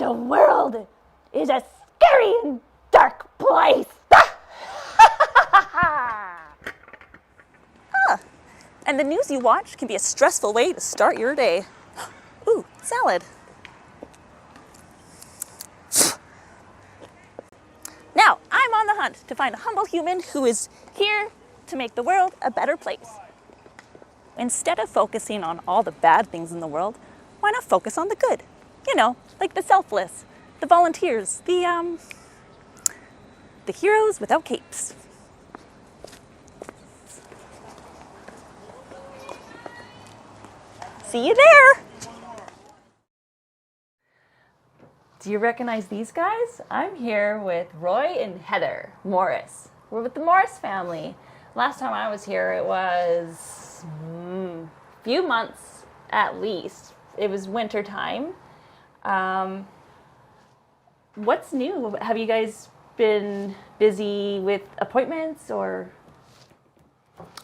The world is a scary and dark place. And the news you watch can be a stressful way to start your day. Ooh, salad. Now, I'm on the hunt to find a humble human who is here to make the world a better place. Instead of focusing on all the bad things in the world, why not focus on the good? You know, like the selfless, the volunteers, the heroes without capes. See you there. Do you recognize these guys? I'm here with Roy and Heather Morris. We're with the Morris family. Last time I was here, it was a few months at least. It was winter time. What's new? Have you guys been busy with appointments or?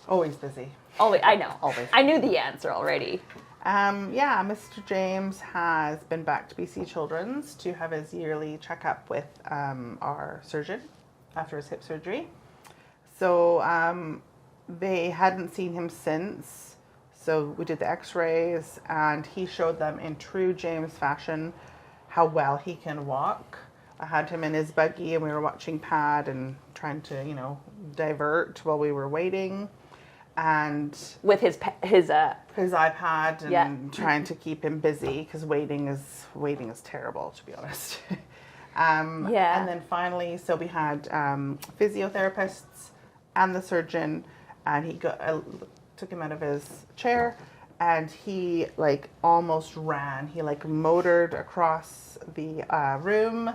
Always busy. Always, I know. Always. I knew the answer already. Yeah, Mr. James has been back to BC Children's to have his yearly checkup with our surgeon after his hip surgery. So they hadn't seen him since. So we did the x-rays and he showed them in true James fashion how well he can walk. I had him in his buggy and we were watching Pad and trying to, divert while we were waiting. And with his iPad and yeah. trying to keep him busy because waiting is terrible, to be honest. Yeah. And then finally, so we had physiotherapists and the surgeon, and he took him out of his chair, and he almost ran. He motored across the room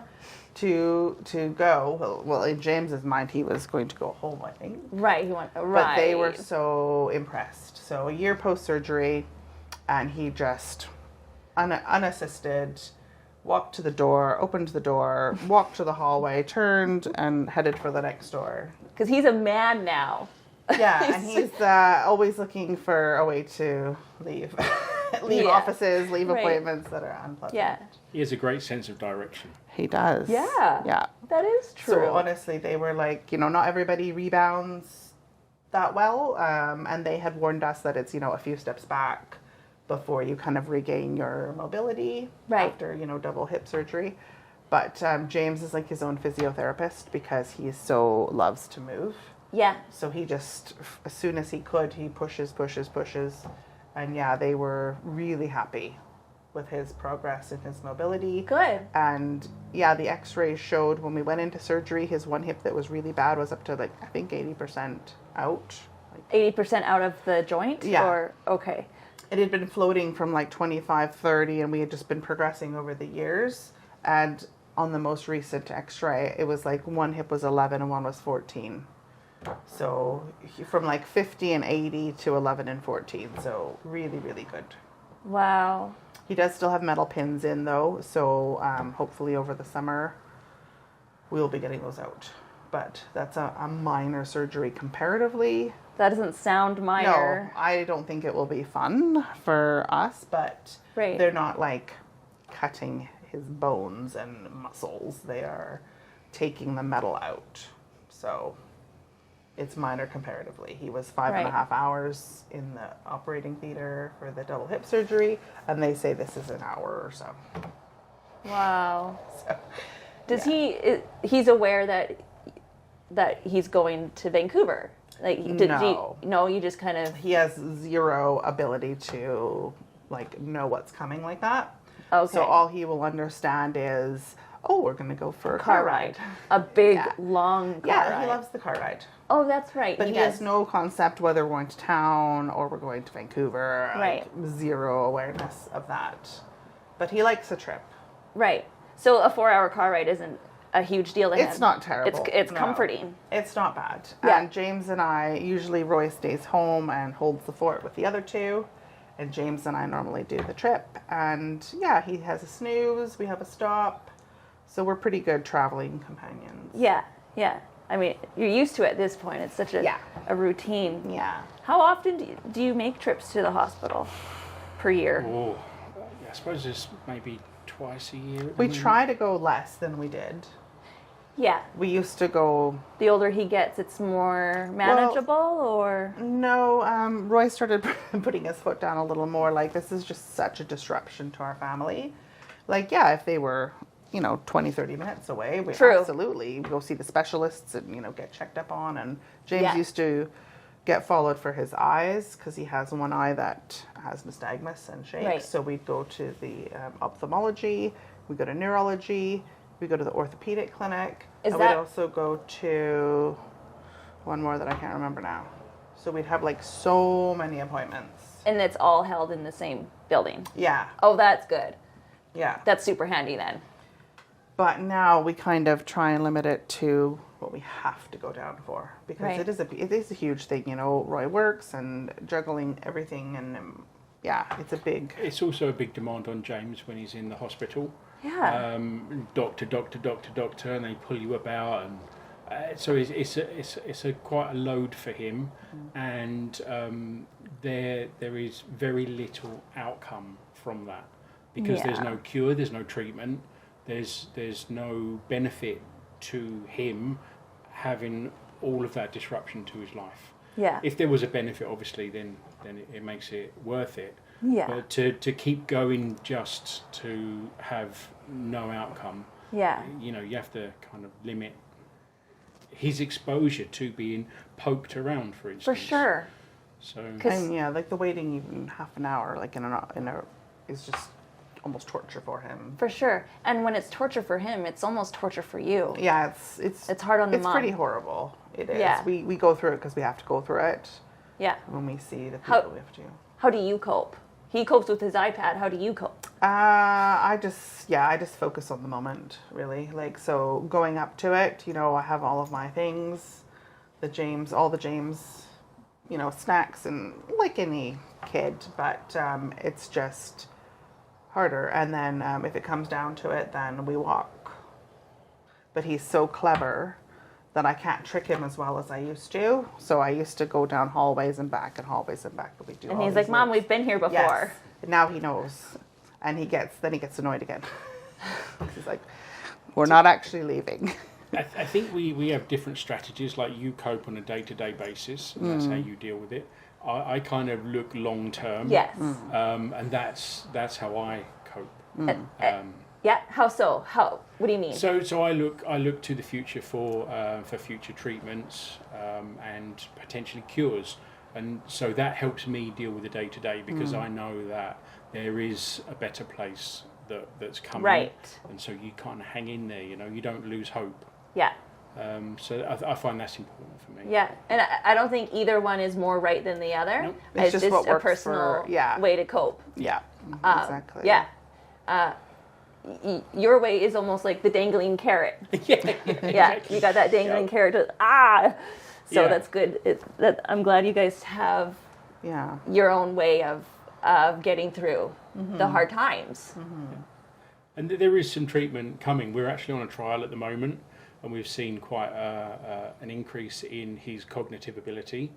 to go. Well, in James's mind, he was going to go home, I think. Right, he went right. But they were so impressed. So a year post-surgery, and he just, unassisted, walked to the door, opened the door, walked to the hallway, turned, and headed for the next door. Because he's a man now. Yeah, and he's always looking for a way to leave. Leave Yeah. offices, leave Right. appointments that are unpleasant. Yeah. He has a great sense of direction. He does. Yeah. Yeah. That is true. So honestly, they were not everybody rebounds that well. And they had warned us that it's, a few steps back before you kind of regain your mobility Right. after, double hip surgery. But James is like his own physiotherapist because he so loves to move. Yeah. So he just, as soon as he could, he pushes. And yeah, they were really happy with his progress and his mobility. Good. And yeah, the x-rays showed when we went into surgery, his one hip that was really bad was up to I think 80% out. 80% out of the joint? Yeah. Or, okay. It had been floating from 25, 30, and we had just been progressing over the years. And on the most recent x-ray, it was one hip was 11 and one was 14. So from 50 and 80 to 11 and 14. So really, really good. Wow. He does still have metal pins in though. So hopefully over the summer we'll be getting those out. But that's a minor surgery comparatively. That doesn't sound minor. No, I don't think it will be fun for us, but Right. they're not cutting his bones and muscles. They are taking the metal out. So it's minor comparatively. He was 5.5 hours in the operating theater for the double hip surgery, and they say this is an hour or so. Wow. So, Does he's aware that he's going to Vancouver? No. You just kind of... He has zero ability to know what's coming like that. Okay. So all he will understand is, we're going to go for a car ride. A big, long car ride. Yeah, he loves the car ride. Oh, that's right. But he has no concept whether we're going to town or we're going to Vancouver. Right. Zero awareness of that. But he likes a trip. Right. So a 4-hour car ride isn't a huge deal to him. It's not terrible. It's No. comforting. It's not bad. Yeah. And James and I, usually Roy stays home and holds the fort with the other two. And James and I normally do the trip. And yeah, he has a snooze. We have a stop. So we're pretty good traveling companions. Yeah, yeah. I mean, you're used to it at this point. It's such a routine. Yeah. How often do you make trips to the hospital per year? Oh, I suppose there's maybe twice a year. We try to go less than we did. Yeah. We used to go. The older he gets, it's more manageable, or? No, Roy started putting his foot down a little more. Like, this is just such a disruption to our family. Like, yeah, if they were, 20, 30 minutes away, we True. absolutely go see the specialists and, get checked up on. And James Yeah. used to get followed for his eyes because he has one eye that has nystagmus and shakes. Right. So we'd go to the ophthalmology, we go to neurology, we go to the orthopedic clinic. Is and that- we'd also go to one more that I can't remember now. So we'd have like so many appointments. And it's all held in the same building. Yeah, Oh, that's good. yeah. That's super handy then. But now we kind of try and limit it to what we have to go down for because Right. it is a huge thing. Roy works and juggling everything, and it's a big. It's also a big demand on James when he's in the hospital. Yeah. Doctor, and they pull you about, and so it's a quite a load for him, and there is very little outcome from that because there's Yeah. no cure, there's no treatment, there's no benefit to him having all of that disruption to his life. Yeah. If there was a benefit, obviously, then it makes it worth it. Yeah. But to keep going just to have no outcome, Yeah. you have to kind of limit his exposure to being poked around, for For instance. sure. So 'Cause- And like the waiting even half an hour, like in a is just almost torture for him. For sure. And when it's torture for him, it's almost torture for you. Yeah, It's hard on the It's mom. pretty horrible. It is. Yeah. We go through it because we have to go through it Yeah. when we see the How- people we have to. How do you cope? He copes with his iPad. How do you cope? I just focus on the moment, really. Like, so going up to it, I have all of my things, all the James, snacks, and like any kid, but it's just harder. And then if it comes down to it, then we walk. But he's so clever that I can't trick him as well as I used to. So I used to go down hallways and back, but we do. And all he's these like, Mom, loops. we've been here before. Yes. Now he knows, and he gets annoyed again. He's like, "We're not actually leaving." I think we have different strategies. Like you cope on a day-to-day basis, and that's how you deal with it. I kind of look long-term. Yes. And that's how I cope. Yeah. How so? How? What do you mean? So I look to the future for future treatments and potentially cures, and so that helps me deal with the day to day because I know that there is a better place that's coming, Right. And so you kind of hang in there, you don't lose hope. Yeah. So I find that's important for me. Yeah. And I don't think either one is more right than the other. Nope. It's just what a works personal for- yeah. way to cope. Yeah, exactly. Yeah. Your way is almost like the dangling carrot. Yeah, Yeah, exactly. you got that dangling Yep. carrot. So Yeah. that's good. I'm glad you guys have Yeah. your own way of getting through the hard times. And there is some treatment coming. We're actually on a trial at the moment, and we've seen quite an increase in his cognitive ability.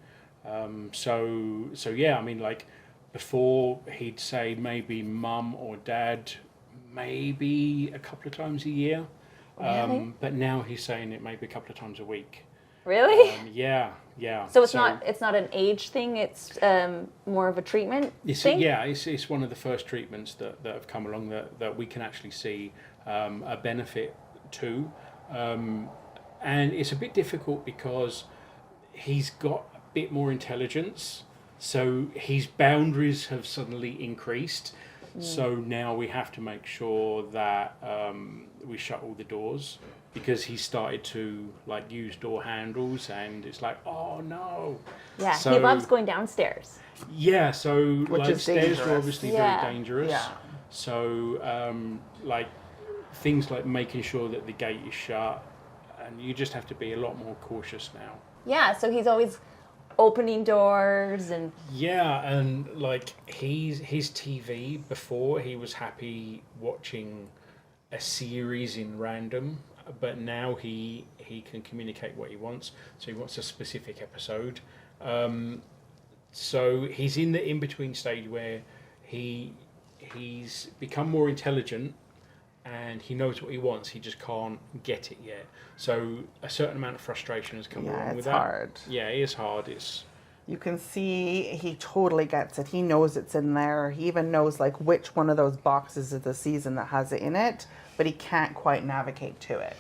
So yeah, I mean, like before he'd say maybe mum or dad, maybe a couple of times a year. Really? But now he's saying it maybe a couple of times a week. Really? Yeah. So it's not an age thing. It's more of a treatment thing. It's one of the first treatments that have come along that we can actually see a benefit to, and it's a bit difficult because he's got a bit more intelligence, so his boundaries have suddenly increased. So now we have to make sure that we shut all the doors, because he started to like use door handles, and it's like, oh no. Yeah. So, He loves going downstairs. Yeah, so Which like is stairs dangerous. are obviously Yeah. very dangerous. Yeah. So like things like making sure that the gate is shut, and you just have to be a lot more cautious now. Yeah. So he's always opening doors and Yeah, and like his TV before, he was happy watching a series in random, but now he can communicate what he wants. So he wants a specific episode. So he's in the in-between stage where he's become more intelligent, and he knows what he wants. He just can't get it yet. So a certain amount of frustration has come along with that. It's hard. Yeah, it is hard. You can see he totally gets it. He knows it's in there. He even knows like which one of those boxes of the season that has it in it, but he can't quite navigate to it.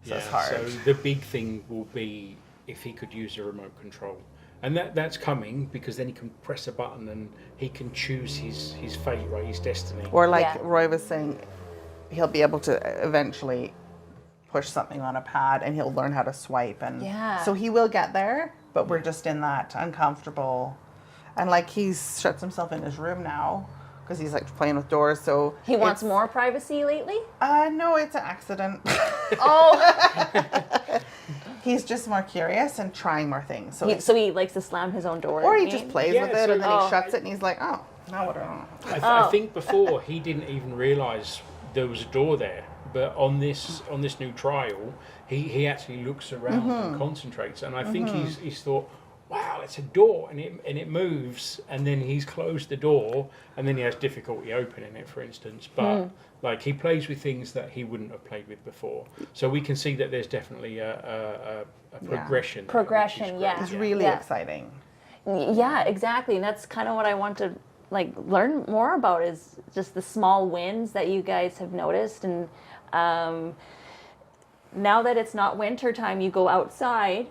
So it's hard. So the big thing will be if he could use a remote control. And that's coming, because then he can press a button and he can choose his fate, right, his destiny. Or like Yeah. Roy was saying, he'll be able to eventually push something on a pad and he'll learn how to swipe. And Yeah. so he will get there, but we're just in that uncomfortable. And like he shuts himself in his room now because he's like playing with doors. So He wants more privacy lately? No, it's an accident. Oh. He's just more curious and trying more things. So, So he likes to slam his own door? or he you just mean? plays Yeah, with it so- and then he shuts it and he's like, oh, now what do I know? I think before he didn't even realise there was a door there, but on this new trial, he actually looks around and concentrates, and I think he's thought, wow, it's a door, and it moves, and then he's closed the door, and then he has difficulty opening it, for instance. But like he plays with things that he wouldn't have played with before, so we can see that there's definitely a progression. there, Progression, which is yeah. great. It's really Yeah. exciting. Yeah, exactly. And that's kind of what I want to like learn more about, is just the small wins that you guys have noticed. And now that it's not winter time, you go outside.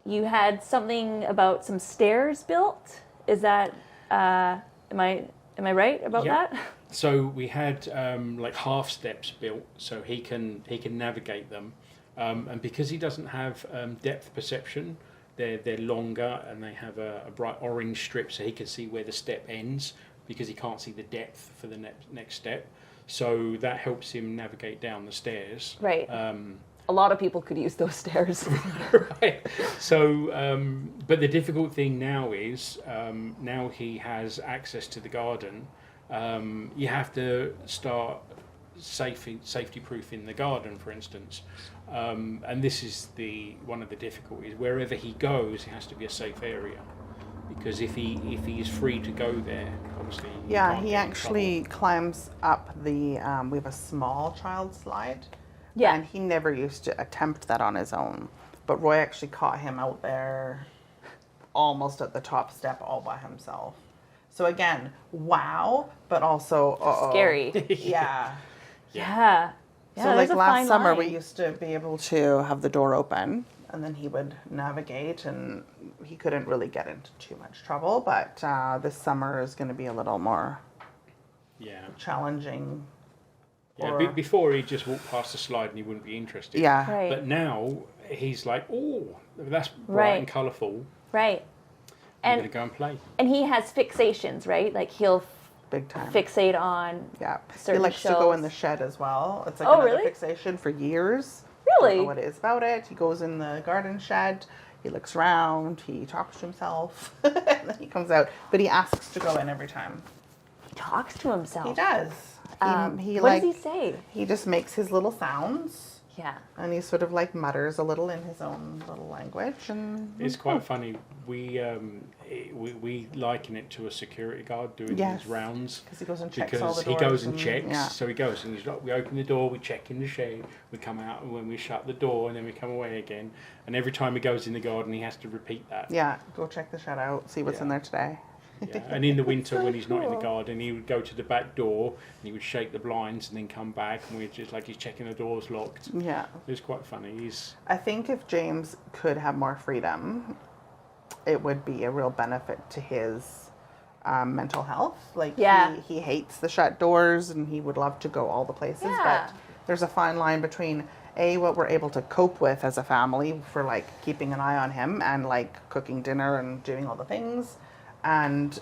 You had something about some stairs built. Is that am I right about Yeah. that? So we had like half steps built, so he can navigate them, and because he doesn't have depth perception, they're longer and they have a bright orange strip, so he can see where the step ends because he can't see the depth for the next step. So that helps him navigate down the stairs. Right. A lot of people could use those stairs. Right. So, but the difficult thing now is now he has access to the garden. You have to start safety proofing the garden, for instance, and this is one of the difficulties. Wherever he goes, it has to be a safe area, because if he is free to go there, obviously Yeah, can't he get in actually climbs up the, we have a small child slide. Yeah. And he never used to attempt that on his own. But Roy actually caught him out there almost at the top step all by himself. So again, wow, but also uh-oh. Scary. Yeah. Yeah. So there's like a last fine summer, we line. used to be able to have the door open and then he would navigate and he couldn't really get into too much trouble. But this summer is going to be a little more Yeah. challenging. Yeah. Or- Before he just walked past the slide and he wouldn't be interested. Yeah. Right. But now he's like, oh, that's bright Right. and colourful. Right. I'm And going to go and play. and he has fixations, right? Like he'll Big time. fixate on. Yeah. certain He likes to go in shows. the shed as well. It's like Oh, another really? fixation for years. I don't Really? know what it is about it. He goes in the garden shed. He looks around. He talks to himself. And then he comes out. But he asks to go in every time. He talks to himself. He does. He what like, does he say? He just makes his little sounds. Yeah. And he sort of like mutters a little in his own little language. And It's quite funny. We liken it to a security guard doing Yes. his rounds. because he goes and checks all Because the he doors. goes and checks, Yeah. so he goes and we open the door, we check in the shed, we come out, and when we shut the door, and then we come away again. And every time he goes in the garden, he has to repeat that. Yeah. Go check the shed out. See what's in Yeah. there today. Yeah. And in the winter, so when he's not in the cool. garden, he would go to the back door and he would shake the blinds and then come back, and we're just like he's checking the doors locked. Yeah. It was quite funny. I think if James could have more freedom, it would be a real benefit to his mental health. Like Yeah. he hates the shut doors and he would love to go all the places. Yeah. But there's a fine line between what we're able to cope with as a family for like keeping an eye on him and like cooking dinner and doing all the things, and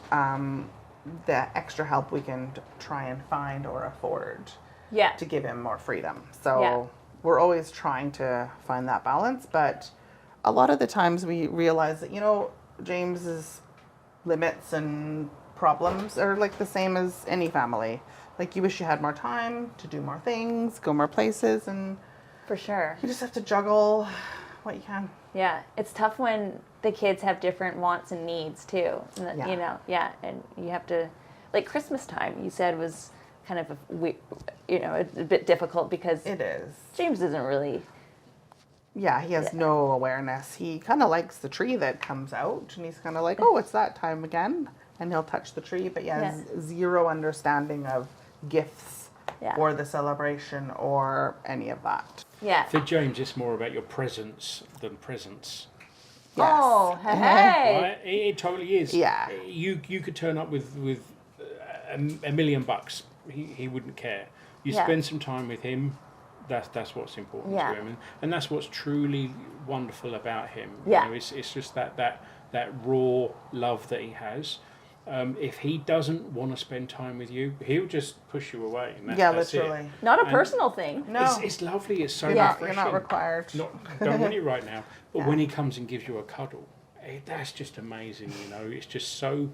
the extra help we can try and find or afford Yeah. to give him more freedom. So Yeah. we're always trying to find that balance, but a lot of the times we realize that, James's limits and problems are like the same as any family. Like you wish you had more time to do more things, go more places, and For sure. you just have to juggle what you can. Yeah. It's tough when the kids have different wants and needs too. And that, Yeah. You know, yeah. And you have to, like Christmas time, you said was kind of a bit difficult because It is. James isn't really. Yeah, he has no awareness. He kind of likes the tree that comes out, and he's kind of like, oh, it's that time again. And he'll touch the tree, but he has zero understanding of gifts or the celebration or any of that. Yeah. For James, it's more about your presence than presents. Yes. Oh, hey. Right? It totally is. Yeah. You could turn up with $1 million. He wouldn't care. You spend some time with him. That's what's important to him, and that's what's truly wonderful about him. Yeah. You know, it's just that raw love that he has. If he doesn't want to spend time with you, he'll just push you away. And that's literally. it. Not a personal thing. No. It's lovely. It's so You're refreshing. not required. Don't want you right now. But when he comes and gives you a cuddle, that's just amazing. You know, it's just so.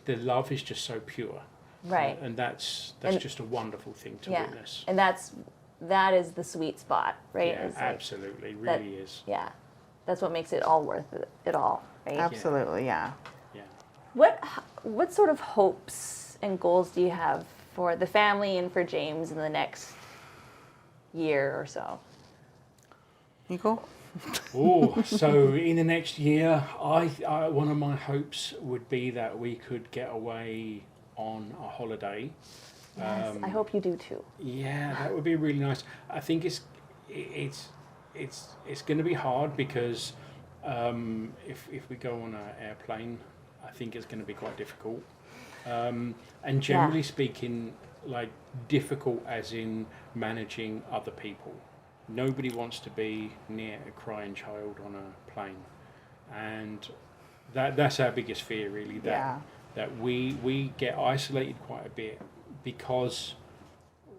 The love is just so pure. Right. And that's just a wonderful thing to witness. And that is the sweet spot, right? Yeah, It's like absolutely, really is. Yeah, that's what makes it all worth it all, right? Absolutely, yeah. Yeah. What sort of hopes and goals do you have for the family and for James in the next year or so? You go. Oh, so in the next year, I one of my hopes would be that we could get away on a holiday. Yes, I hope you do too. Yeah, that would be really nice. I think it's going to be hard because if we go on an airplane, I think it's going to be quite difficult. And generally speaking, like difficult as in managing other people. Nobody wants to be near a crying child on a plane, and that's our biggest fear, really. That we get isolated quite a bit because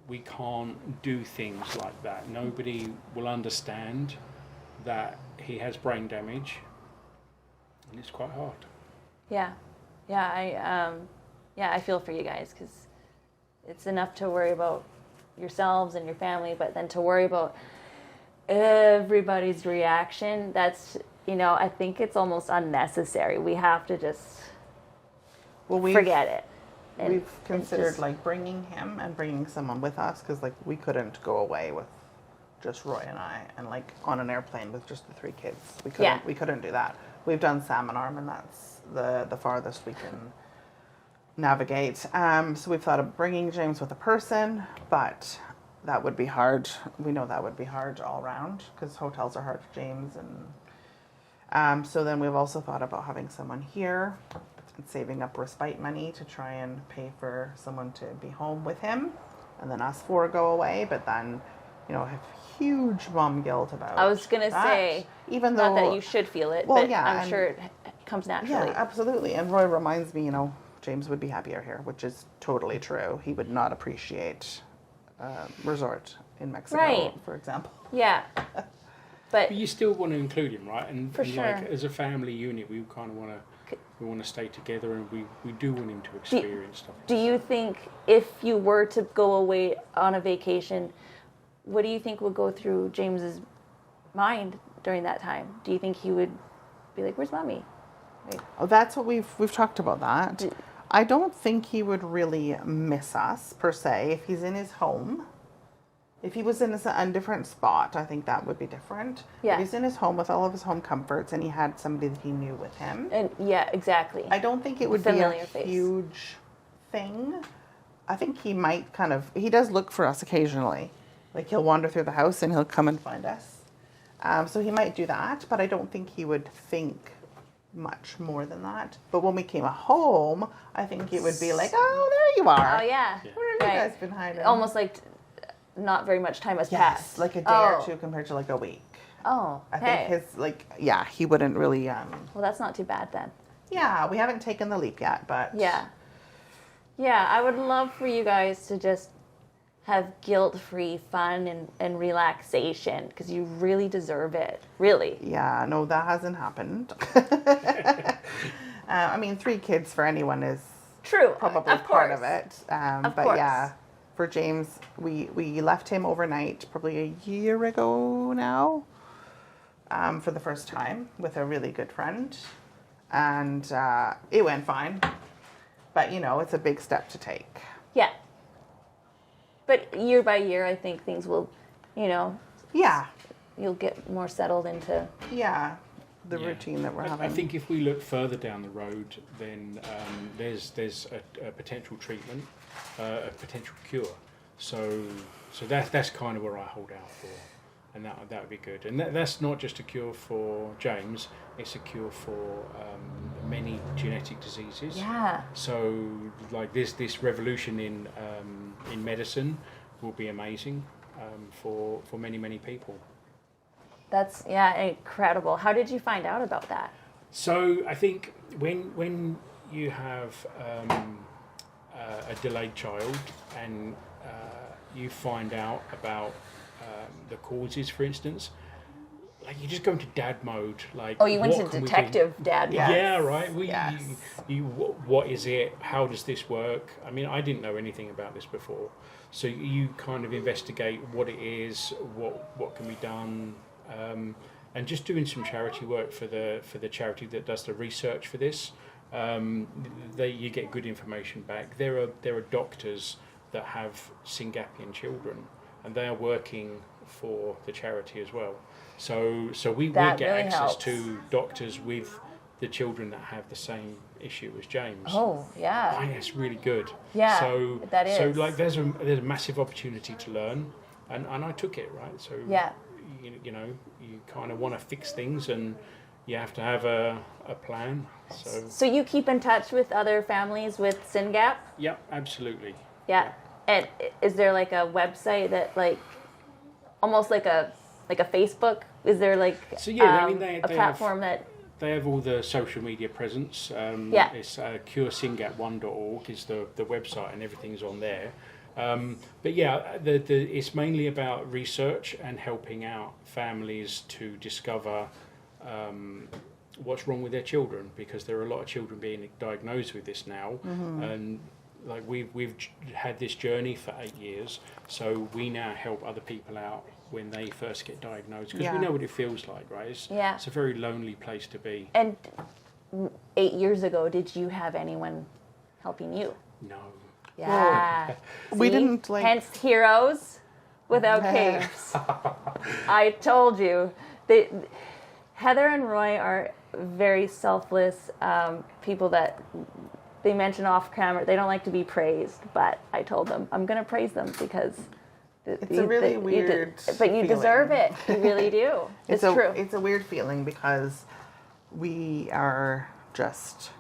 we can't do things like that. Nobody will understand that he has brain damage, and it's quite hard. I feel for you guys because it's enough to worry about yourselves and your family, but then to worry about everybody's reaction, that's, I think it's almost unnecessary. We have to just forget it. And we've considered like bringing him and bringing someone with us because like we couldn't go away with just Roy and I and like on an airplane with just the 3 kids. We couldn't do that. We've done salmon arm and that's the farthest we can navigate. So we've thought of bringing James with a person, but that would be hard. We know that would be hard all around because hotels are hard for James. And so then we've also thought about having someone here and saving up respite money to try and pay for someone to be home with him and then us 4 go away. But then, have huge mom guilt about I was going to say, even though, not that you should feel it, well, but yeah, I'm sure it comes naturally. Yeah, absolutely. And Roy reminds me, James would be happier here, which is totally true. He would not appreciate resort in Mexico, for example. Yeah. But you still want to include him, right? And sure. Like as a family unit, we kind of want to stay together, and we do want him to experience stuff. Do you think if you were to go away on a vacation, what do you think would go through James's mind during that time? Do you think he would be like, "Where's mommy?" Right. Oh, that's what we've talked about that. I don't think he would really miss us per se if he's in his home. If he was in a different spot, I think that would be different. Yeah. If he's in his home with all of his home comforts and he had somebody that he knew with him. And yeah, exactly. I don't think it would be a huge thing. I think he might he does look for us occasionally. Like he'll wander through the house and he'll come and find us. So he might do that, but I don't think he would think much more than that. But when we came home, I think it would be like, oh, there you are. Oh, yeah. Where have you guys been hiding? Almost like not very much time has passed. Like a day or 2 compared to like a week. Oh, I think he wouldn't really... well, that's not too bad then. Yeah, we haven't taken the leap yet, but... Yeah, I would love for you guys to just have guilt-free fun and relaxation because you really deserve it. Really. Yeah, no, that hasn't happened. 3 kids for anyone is true, probably part of it. Of but course. Yeah, for James, we left him overnight probably a year ago now for the first time with a really good friend. And it went fine. But, it's a big step to take. Yeah. But year by year, I think things will, you know, Yeah, you'll get more settled into. yeah, the Yeah. routine that we're I having. think if we look further down the road, then there's a potential treatment, a potential cure. So that's kind of where I hold out for, and that would be good. And that's not just a cure for James; it's a cure for many genetic diseases. Yeah. So like this revolution in medicine will be amazing for many people. That's incredible. How did you find out about that? So I think when you have a delayed child and you find out about the causes, for instance, like you just go into dad mode. Like, Oh, you went what to can we do? detective dad. Yes. Yeah, right. Yes. What is it? How does this work? I mean, I didn't know anything about this before, so you kind of investigate what it is, what can be done. And just doing some charity work for the charity that does the research for this, you get good information back. There are doctors that have SYNGAPian children, and they are working for the charity as well. So we That get really access helps. to doctors with the children that have the same issue as James. Oh, yeah. I think that's really good. Yeah, So that So is. like there's a massive opportunity to learn, and I took it, right. So Yeah. you know, you kind of want to fix things, and you have to have a plan. So you keep in touch with other families with SYNGAP? Yeah, absolutely. Yeah. And is there like a website that like, almost like a Facebook? Is there like So yeah, I mean, a platform that? They have all the social media presence. Yeah. It's curesingap1.org is the website, and everything's on there. But yeah, it's mainly about research and helping out families to discover what's wrong with their children, because there are a lot of children being diagnosed with this now, and like we've had this journey for 8 years, so we now help other people out when they first get diagnosed, because we know what it feels like, right? It's a very lonely place to be. And 8 years ago, did you have anyone helping you? No. Yeah. We See? didn't, like- Hence heroes without capes. I told you. Heather and Roy are very selfless people that they mention off camera. They don't like to be praised, but I told them I'm going to praise them because It's a really weird but you deserve it. You really do. It's true. It's a weird feeling because we are just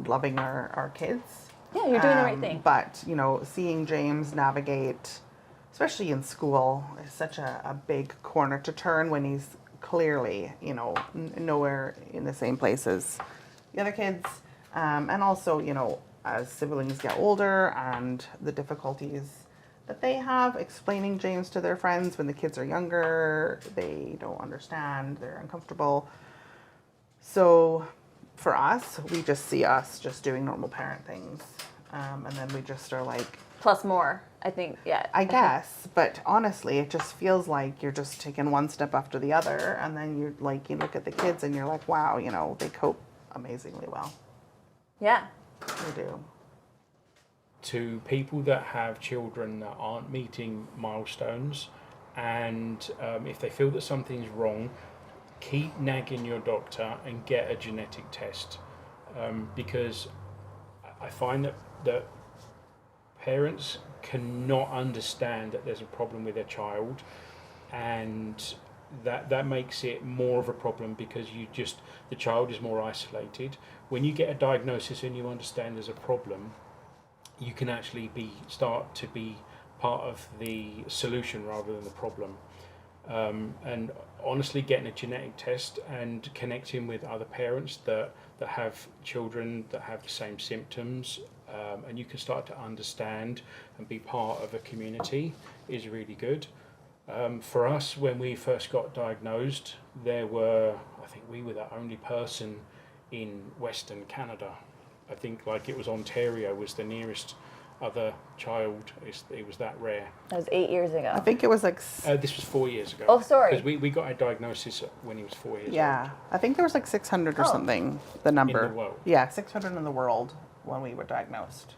loving our kids. Yeah, you're doing the right thing. But, you know, seeing James navigate, especially in school, is such a big corner to turn when he's clearly, you know, nowhere in the same place as the other kids. And also, you know, as siblings get older and the difficulties that they have explaining James to their friends when the kids are younger, they don't understand, they're uncomfortable. So for us, we just see us just doing normal parent things. And then we just are like... Plus more, I think, yeah. I guess, but honestly, it just feels like you're just taking one step after the other. And then you're like, you look at the kids and you're like, wow, you know, they cope amazingly well. Yeah. They do. To people that have children that aren't meeting milestones, and if they feel that something's wrong, keep nagging your doctor and get a genetic test, because I find that parents cannot understand that there's a problem with their child, and that makes it more of a problem because the child is more isolated. When you get a diagnosis and you understand there's a problem, you can actually start to be part of the solution rather than the problem. And honestly, getting a genetic test and connecting with other parents that have children that have the same symptoms, and you can start to understand and be part of a community is really good. For us, when we first got diagnosed, I think we were the only person in Western Canada. I think like it was Ontario was the nearest other child. It was that rare. That was 8 years ago. I think it was like... This was 4 years ago. Oh, sorry. Because we got a diagnosis when he was 4 years Yeah, I think there was like 600 or Oh. something, the number. In the world. Yeah, 600 in the world when we were diagnosed.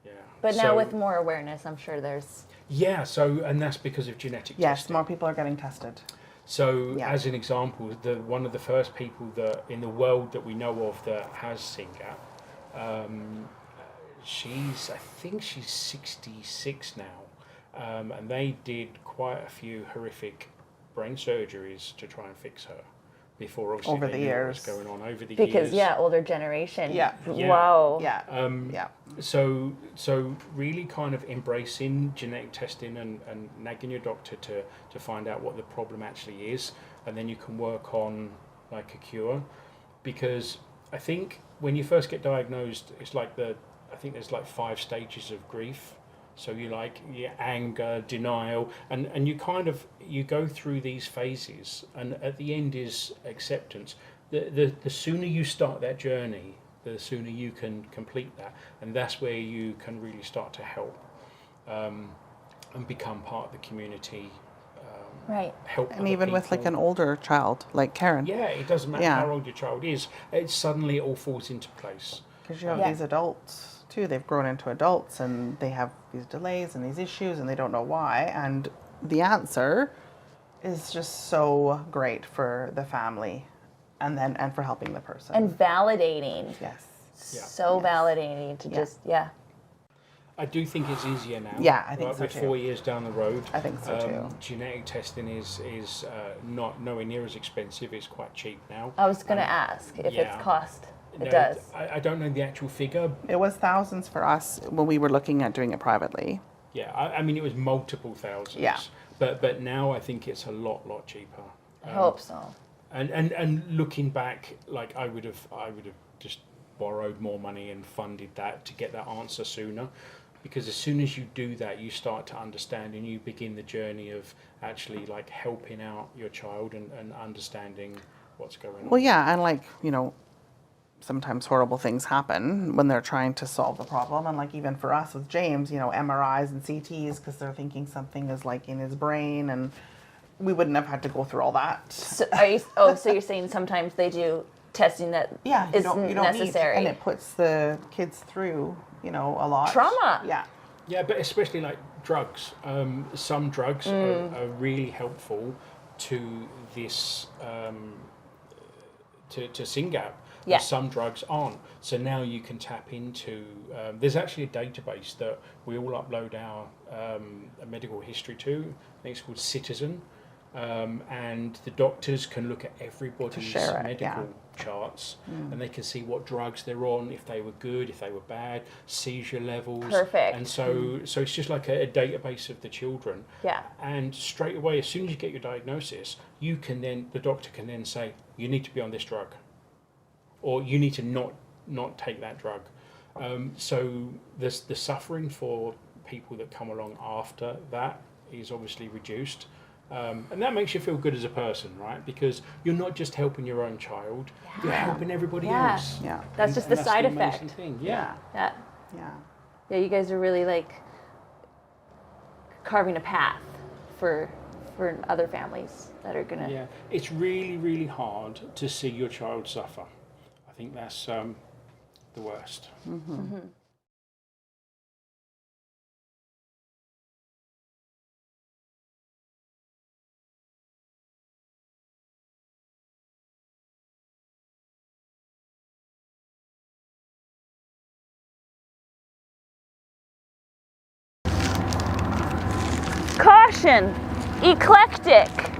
old. Yeah. But now So- with more awareness, I'm sure there's... Yeah, so, and that's because of genetic Yes, testing. more people are getting tested. So, Yeah. as an example, one of the first people that in the world that we know of that has SYNGAP, I think she's 66 now, and they did quite a few horrific brain surgeries to try and fix her before obviously Over they the knew years. what was going on over the Because, years. older generation. Yeah. Yeah. Wow. Yeah. Um, Yeah. So really kind of embracing genetic testing and nagging your doctor to find out what the problem actually is, and then you can work on like a cure. Because I think when you first get diagnosed, it's like I think there's like 5 stages of grief. So you like your anger, denial, and you go through these phases, and at the end is acceptance. The sooner you start that journey, the sooner you can complete that, and that's where you can really start to help and become part of the community. Right. Help And other even with like people. an older child, like Karen. Yeah, it doesn't matter Yeah. how old your child is. It suddenly all falls into place. Because you have Yeah. these adults too, they've grown into adults and they have these delays and these issues and they don't know why. And the answer is just so great for the family and for helping the person. And validating. yes. Yeah. So validating to just, I do think it's easier now. Yeah, I think right, so with too. 4 years down the road. I think so too. Genetic testing is not nowhere near as expensive. It's quite cheap now. I was going to ask if yeah. it's cost. It No, does. I don't know the actual figure. It was thousands for us when we were looking at doing it privately. Yeah, I mean it was multiple thousands. Yeah. But now I think it's a lot cheaper. I hope so. And looking back, like I would have just borrowed more money and funded that to get that answer sooner, because as soon as you do that, you start to understand and you begin the journey of actually like helping out your child and understanding what's going on. Well, yeah, and like, sometimes horrible things happen when they're trying to solve the problem. And like even for us with James, MRIs and CTs because they're thinking something is like in his brain, and we wouldn't have had to go through all that. So, so you're saying sometimes they do testing that Yeah, you isn't don't necessary. need, and it puts the kids through, a lot. Trauma. Yeah. Yeah, but especially like drugs. Some drugs are really helpful to this to SYNGAP. Yeah. Some drugs aren't. So now you can tap into. There's actually a database that we all upload our medical history to. I think it's called Citizen, and the doctors can look at everybody's share it, medical charts, and they can see what drugs they're on, if they were good, if they were bad, seizure levels. Perfect. And so it's just like a database of the children. Yeah. And straight away, as soon as you get your diagnosis, the doctor can then say, you need to be on this drug, or you need to not take that drug. So the suffering for people that come along after that is obviously reduced. And that makes you feel good as a person, right? Because you're not just helping your own child, you're helping everybody Yeah. else. Yeah. That's just the side amazing effect. thing. Yeah. Yeah. Yeah. Yeah, you guys are really like carving a path for other families that are gonna. Yeah. It's really, really hard to see your child suffer. I think that's the worst. Caution! Eclectic!